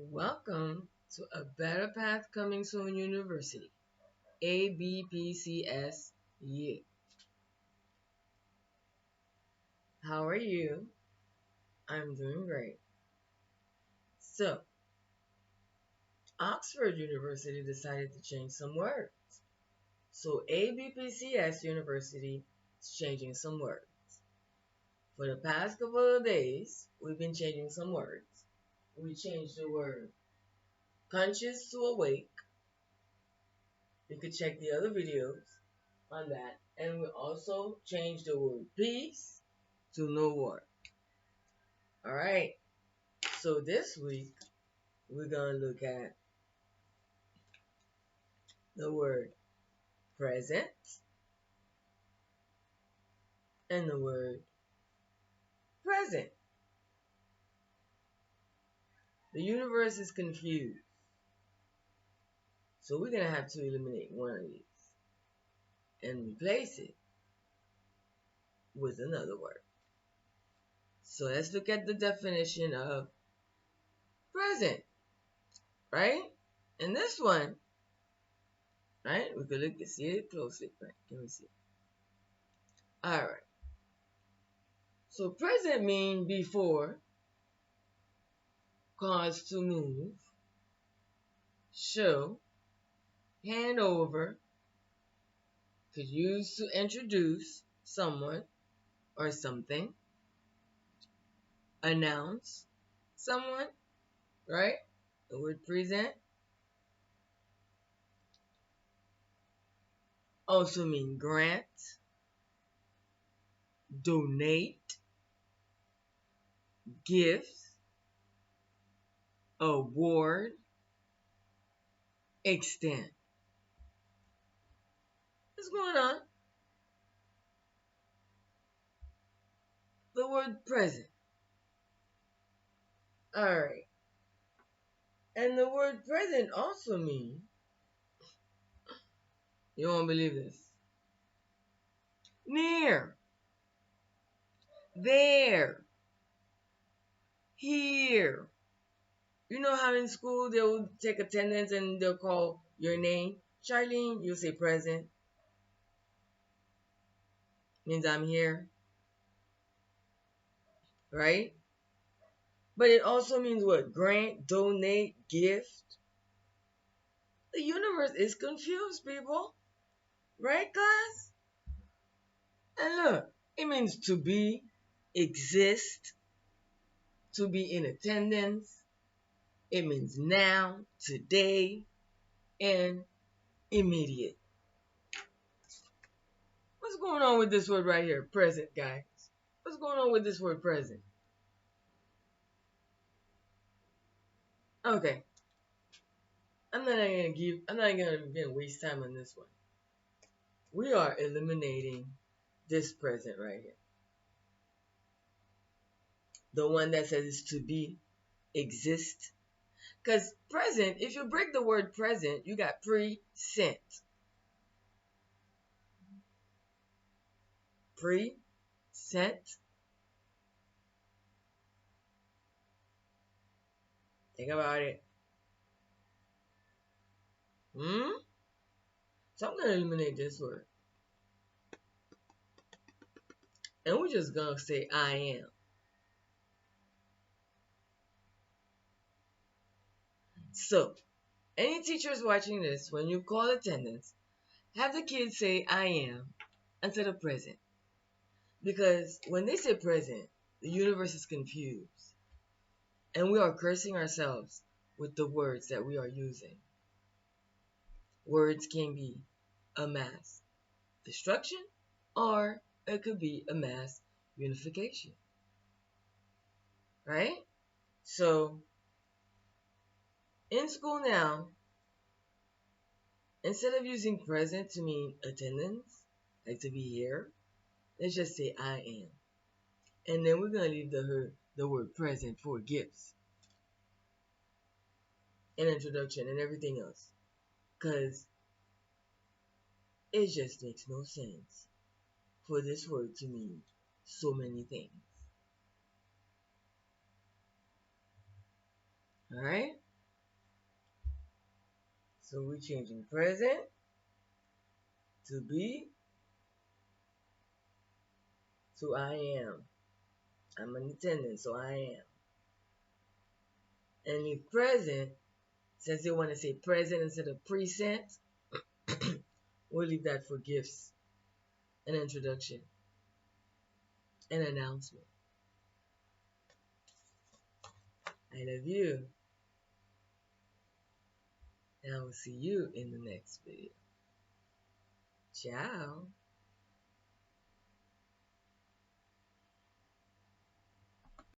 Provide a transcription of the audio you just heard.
Welcome to A Better Path Coming Soon University, ABPCSU. How are you? I'm doing great. So, Oxford University decided to change some words. So, ABPCS University is changing some words. For the past couple of days, we've been changing some words. We changed the word conscious to awake. You could check the other videos on that. And we also changed the word peace to no war. Alright, so this week we're going to look at the word present and the word present. The universe is confused, so we're going to have to eliminate one of these and replace it with another word. So let's look at the definition of present, right? And this one, right, we could look and see it closely, right? Can we see? Alright. So present means before, cause to move, show, hand over, could use to introduce someone or something, announce someone, right? The word present also mean grant, donate, gift, award, extend. What's going on? The word present. Alright. And the word present also means, you won't believe this, near, there, here. You know how in school they'll take attendance and they'll call your name? Charlene, you'll say present. Means I'm here. Right? But it also means what? Grant, donate, gift. The universe is confused, people. Right, class? And look, it means to be, exist, to be in attendance. It means now, today, and immediate. What's going on with this word right here? Present, guys. What's going on with this word present? Okay. I'm not gonna waste time on this one. We are eliminating this present right here. The one that says it's to be, exist. Because present, if you break the word present, you got present. Present. Think about it. So I'm going to eliminate this word. And we're just going to say I am. So, any teachers watching this, when you call attendance, have the kids say I am instead of present. Because when they say present, the universe is confused. And we are cursing ourselves with the words that we are using. Words can be a mass destruction or it could be a mass unification. Right? So, in school now, instead of using present to mean attendance, like to be here, let's just say I am. And then we're going to leave the word present for gifts and introduction and everything else. Because it just makes no sense for this word to mean so many things. Alright? So we're changing present to be to I am. I'm an attendant, so I am. And if present, since they want to say present instead of present, we'll leave that for gifts, an introduction, an announcement. I love you. And I will see you in the next video. Ciao.